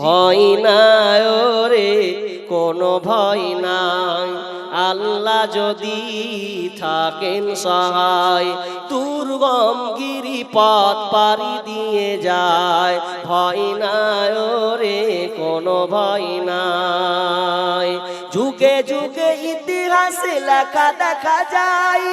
ভয় নাই রে কোনো ভয় নাই, আল্লাহ যদি থাকেন সহায়, দুর্গম গিরিপথ পাড়ি দিয়ে যায়। ভয় নাই রে কোনো ভয় নাই। যুগে যুগে ইতিহাসে লেখা দেখা যায়,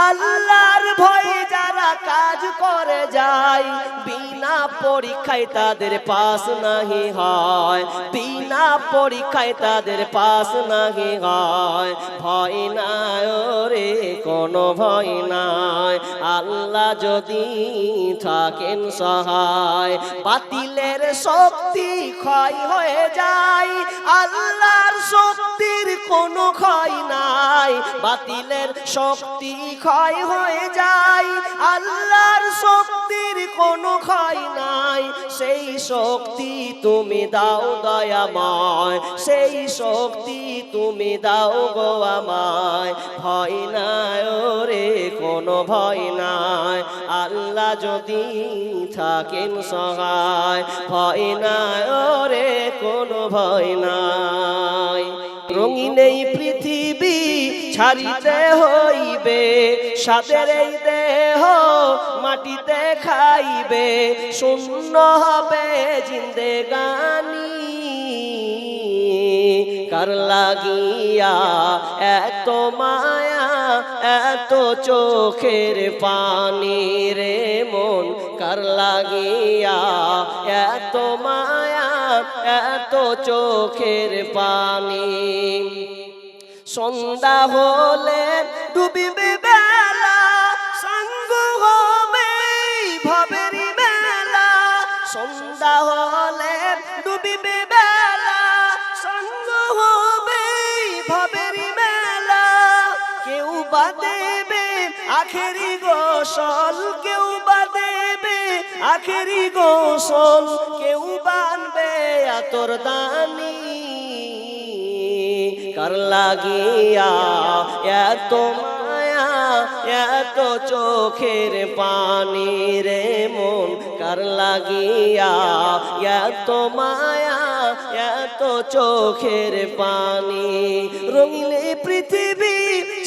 আল্লাহর ভয়ে যারা কাজ করে যায়, বিনা পরীক্ষায় তাদের পাস নাহি হয়, বিনা পরীক্ষায় তাদের পাস নাহি হয়। ভয় নাই রে কোনো ভয় নাই, আল্লাহ যদি থাকেন সহায়, বাতিলের শক্তি ক্ষয় হয়ে যায়, আল্লাহর শক্তির কোনো ক্ষয় নাই। বাতিলের শক্তি ক্ষয় হয়ে যায়, আল্লাহর শক্তির কোনো ক্ষয় নাই। সেই শক্তি তুমি দাও দয়াময়, সেই শক্তি তুমি দাও গো আমায়। ভয় নাই রে কোনো ভয় নাই, আল্লাহ যদি থাকেন সহায়। ভয় নাই রে কোনো ভয় নাই। রঙিন এই পৃথিবী ছাড়িতে হইবে, সাদের এই দেহ মাটিতে খাইবে, শূন্য হবে জিন্দেগানি। কার লাগিয়া এত মায়া এত চোখের পানি রে মন, কার লাগিয়া এত মায়া এত চোখের পানি। সন্ধ্যা হলে ডুবিবে বেলা, সাঙ্গ হবে ভবেরি মেলা। সন্ধ্যা হলে ডুবিবে বেলা, সাঙ্গ হবে ভবেরি মেলা। কেউ বা দেবে আখেরি গোসল, কেউ বা দেবে আখেরি গোসল, কেউ বানবে আতর দানি। কার লাগিয়া এত মায়া এত চোখের পানি রে মন, কার লাগিয়া এত মায়া এত চোখের পানি। রঙিন পৃথিবী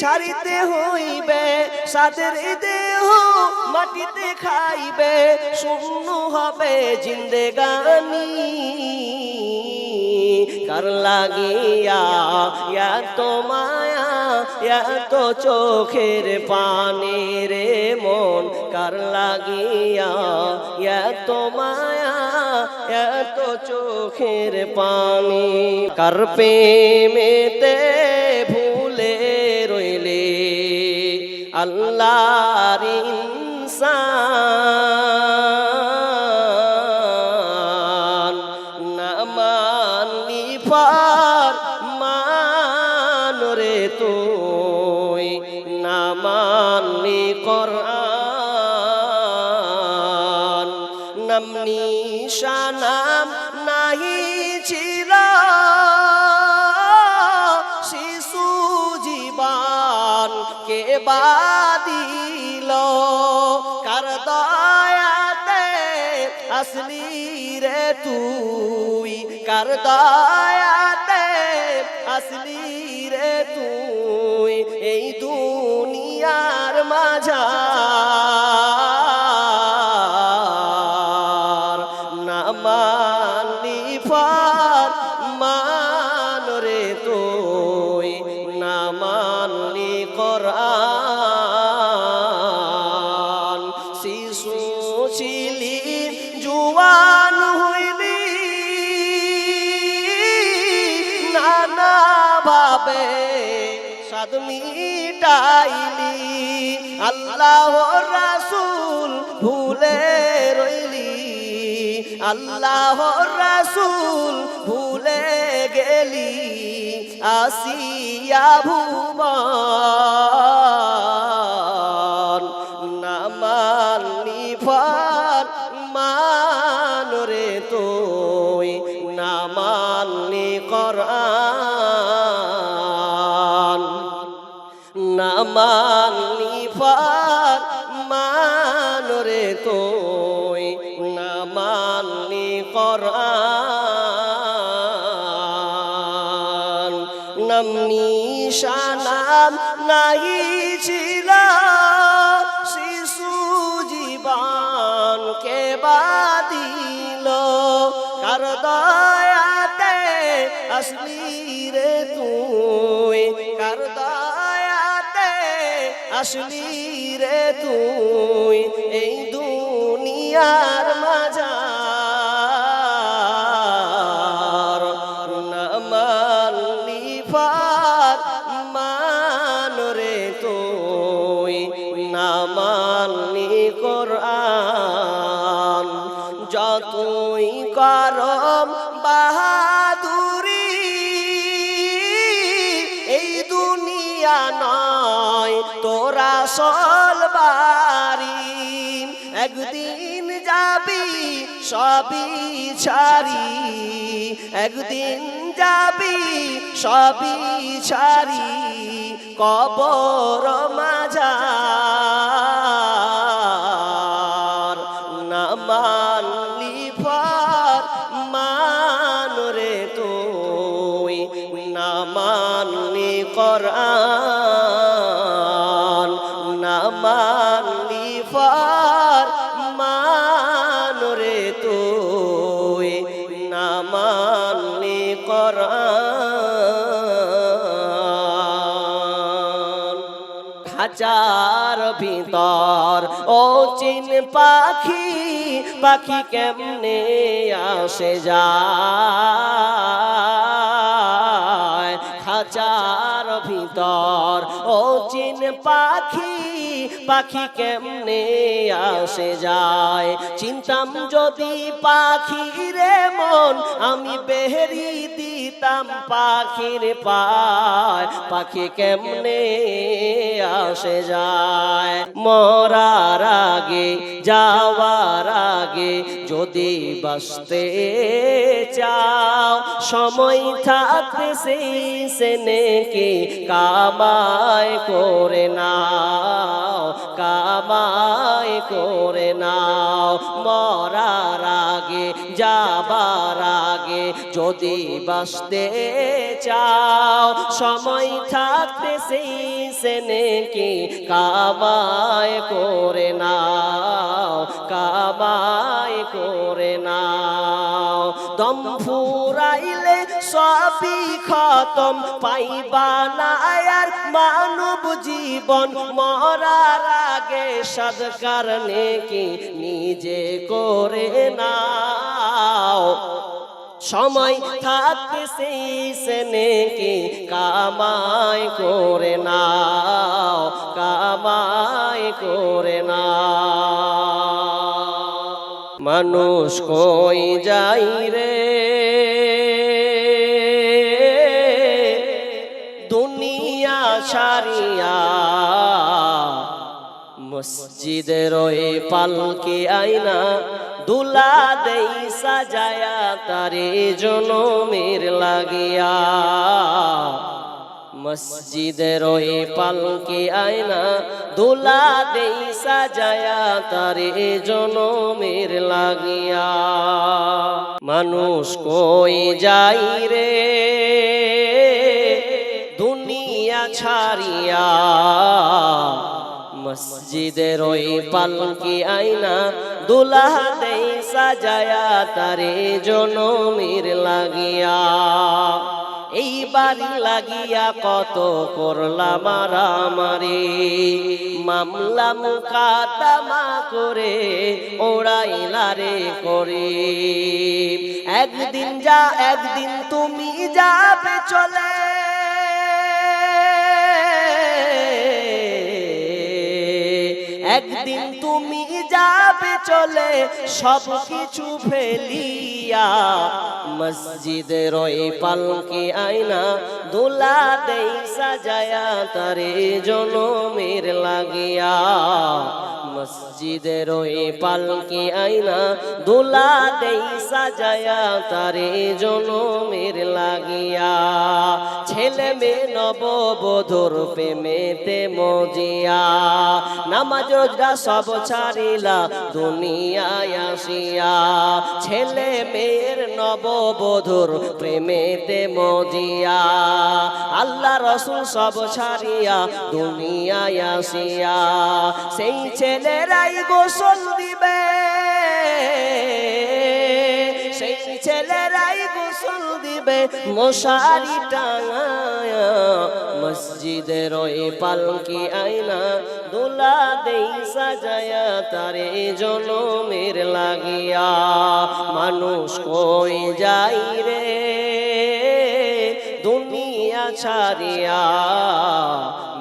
ছাড়িতে হইবে, সাদের দেহ মাটিতে খাইবে, শূন্য হবে জিন্দেগানি। কার লাগিয়া এত মায়া এত চোখের পানি রে মন, কার লাগিয়া এত মায়া এত চোখের পানি। কার প্রেমেতে ভুলে রইলে আল্লাহর ইনসান, না মানলি ফরমান রে তুই, না মানলি কোরআন। নাম নিশানাম নাহি ছিল শিশু জীবন কে বাদিল, কার দয়াতে আসলি রে তুই, কার দয়াতে আসলি রে তুই এই দুনিয়ার মাঝার। না মানলি ফরমান রে তুই, না মানলি কোরআন। শিশু ছিলি জুয়ান হইলি, নানা ভাবে সাদ মিটাইলি, আল্লাহর রাসূল ভুলে রইলি, আল্লাহর রাসূল ভুলে গেলি আসিয়া ভুবন। না মানলি ফরমান রে তুই, না মানলি কোরআন, না মানলি ফরমান রে তুই, না মানলি কোরআন। নাম নিশানাম নাহি ছিল শিশু জীবনকে বাদিল কার দয়াতে আসলি রে তুই কার দয়াতে আসলি রে তুই এই দুনিয়ার মাঝার না মানলি ফার মান রে তুই না মানলি কোরআন যতই করম বাহাদুরি এই দুনিয়া নয় তোরা সলবারি একদিন যাবি সবই ছাড়ি একদিন যাবি সবই ছাড়ি কবর মাঝার না মানলি ফার মান রে তুই না মানলি কোরআন না মানলি ফার মান রে তুই না মানলি কোরআন খাঁচার ভিতর ও চিন পাখি পাখি কেমনে আসে যায় খাঁচার ভিতর ও চিন পাখি পাখি কেমনে আসে যায় চিন্তাম যদি পাখি রে মন আমি বেহরি দিতাম পাখির পায় পাখি কেমনে আসে যায় মরার আগে যাওয়ার আগে যদি বাঁচতে চাও সময় থাকতে সেই সেনেকে কামাই করে নাও কামাই করে নাও মরার আগে যাবার আগে যদি বাঁচতে চাও সময় থাকতে সেই সেনেকে কামাই করে নাও কামাই করে নাও দম ফুরাইলে সবই খতম পাইবা না আর মানব জীবন মরার আগে সদকার নেকি নিজে করে নাও সময় থাকতে সেই সেনেকে কামাই করে নাও কামাই করে নাও মানুষ কই যাই রে দুনিয়া ছাড়িয়া মসজিদের ওই পালকি আইনা দুলা দেই সাজায়া তারে জনমের লাগিয়া মসজিদের ওই পালকি আইনা দুলা দেই সাজায়া তারে জনমের লাগিয়া মানুষ কই যাই রে দুনিয়া ছাড়িয়া মসজিদের ওই পালকি আইনা দুলা দেই সাজায়া তারে জনমের লাগিয়া এই বাড়ি লাগিয়া কত করলাম মারামারি মামলা মুকাদ্দমা করে ওড়াইলারে করে একদিন তুমি যাবে চলে একদিন তুমি যাবে চলে সব কিছু ফেলিয়া মসজিদের ওই পালকি আইনা দুলা দেই সাজায়া তারে জনমের লাগিয়া মসজিদের ওই পালকি আইনা দুলা দেই সাজায়া তারে জনমের লাগিয়া ছেলে মেয়ে নববধূর প্রেমেতে মজিয়া নামাজ রোজা সব ছাড়িলা দুনিয়ায় আসিয়া ছেলে মেয়ের নববধূর প্রেমেতে মজিয়া আল্লাহ রসুল সব ছাড়িয়া দুনিয়ায় আসিয়া সেই ছেলেরাই গোসল দিবে সেই ছেলেরাই গোসল দিবে মশারি টাঙায়া মসজিদের ওই পালকি আয়না দোলা দেই সাজায়া তারে জনমের লাগিয়া মানুষ কই যাই রে দুনিয়া ছাড়িয়া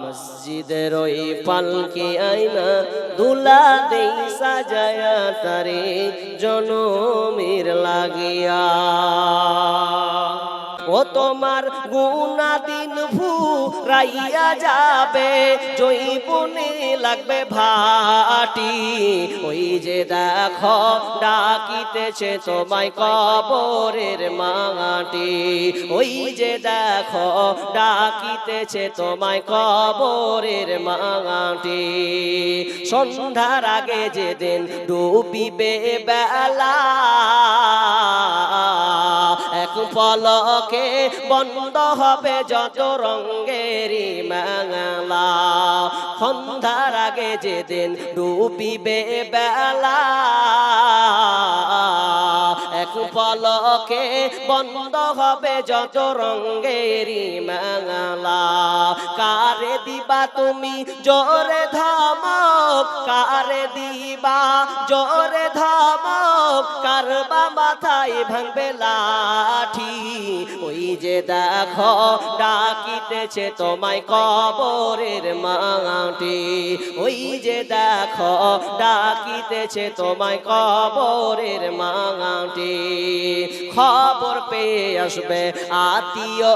মসজিদের ওই পালকি আয়না দুলা দেই সাজায়া তারে জনমের লাগিয়া ও তোমার গুনা দিন ফুরাইয়া যাবে জৈবনে লাগবে ভাটি ওই যে দেখো ডাকিতেছে তোমায় কবরের মাটি ওই যে দেখো ডাকিতেছে তোমায় কবরের মাটি সন্ধ্যার আগে যেদিন ডুবিবে বেলা এক পলকে বন্ধ হবে যত রঙেরই মেলা সন্ধ্যার আগে যেদিন ডুবিবে বেলা এক পলকে বন্ধ হবে যত রঙেরই মেলা কারে দিবা তুমি জোরে ধমক কারে দিবা জোরে ধমক কারবা মাথায় ভাঙবে লাঠি ওই যে দেখো ডাকিতেছে তোমায় কবরের মাটি ওই যে দেখো ডাকিতেছে তোমায় কবরের মাটি খবর পেয়ে আসবে আত্মীয়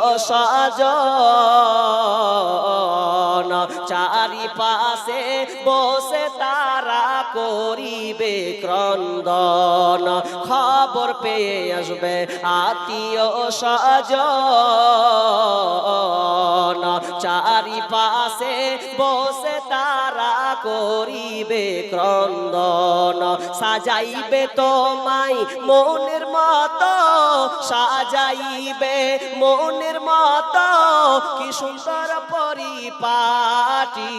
স্বজন চারিপাশে বসে তারা করিবে ক্রন্দন খবর পেয়ে আসবে আত্মীয় স্বজন চারিপাশে বসে তারা করিবে ক্রন্দন সাজাইবে তোমায় মনের মতো সাজাইবে মনের মতো কি সুন্দর পরিপাটি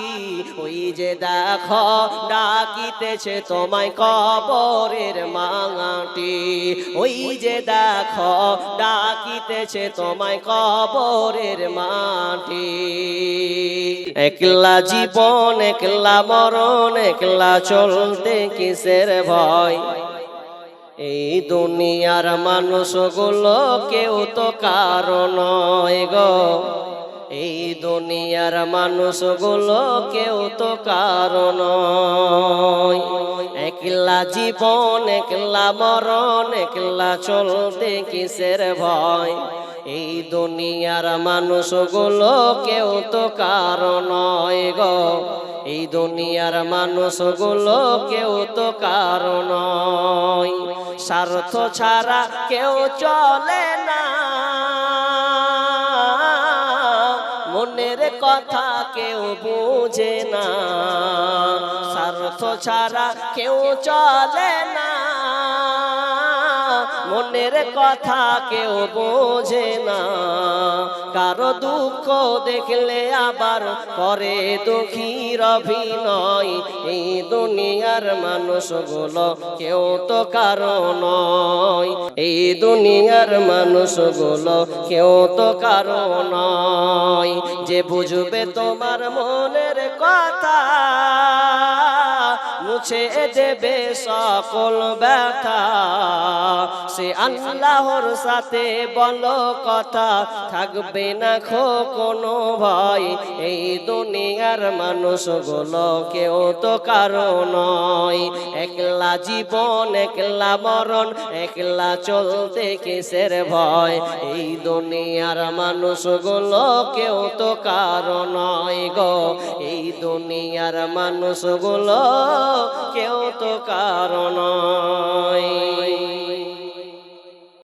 ওই যে দেখো ডাকিতেছে তোমায় কবরের মাটি ওই যে দেখো ডাকিতেছে তোমায় কবরের মাটি একলা জীবন একলা মরণ একলা চলতে কিসের ভয় এই দুনিয়ার মানুষগুলো কেউ তো কারণ নয় গো এই দুনিয়ার মানুষগুলো কেউ তো কারণ নয় একলা জীবন একলা মরণ একলা চলতে কিসের ভয় এই দুনিয়ার মানুষগুলো কেউ তো কারণ নয় গো এই দুনিয়ার মানুষগুলো কেউ তো কারণ নয় স্বার্থ ছাড়া কেউ চলে না মনের কথা কেউ বুঝে না স্বার্থ ছাড়া কেউ চলে না মনের কথা কেউ বোঝে না কারো দুঃখ দেখলে আবার করে দুঃখীর অভিনয় এই দুনিয়ার মানুষগুলো কেউ তো কারো নয় এই দুনিয়ার মানুষগুলো কেউ তো কারো নয় যে বুঝবে তোমার মনের কথা মুছে দেবে সকল ব্যথা সে আল্লাহর সাথে বলো কথা থাকবে না কোনো ভয় এই দুনিয়ার মানুষগুলো কেউ তো কারো নয় একলা জীবন একলা মরণ একলা চলতে কিসের ভয় এই দুনিয়ার মানুষগুলো কেউ তো কারো নয় গো এই দুনিয়ার মানুষগুলো কেউ তো কারো নয়।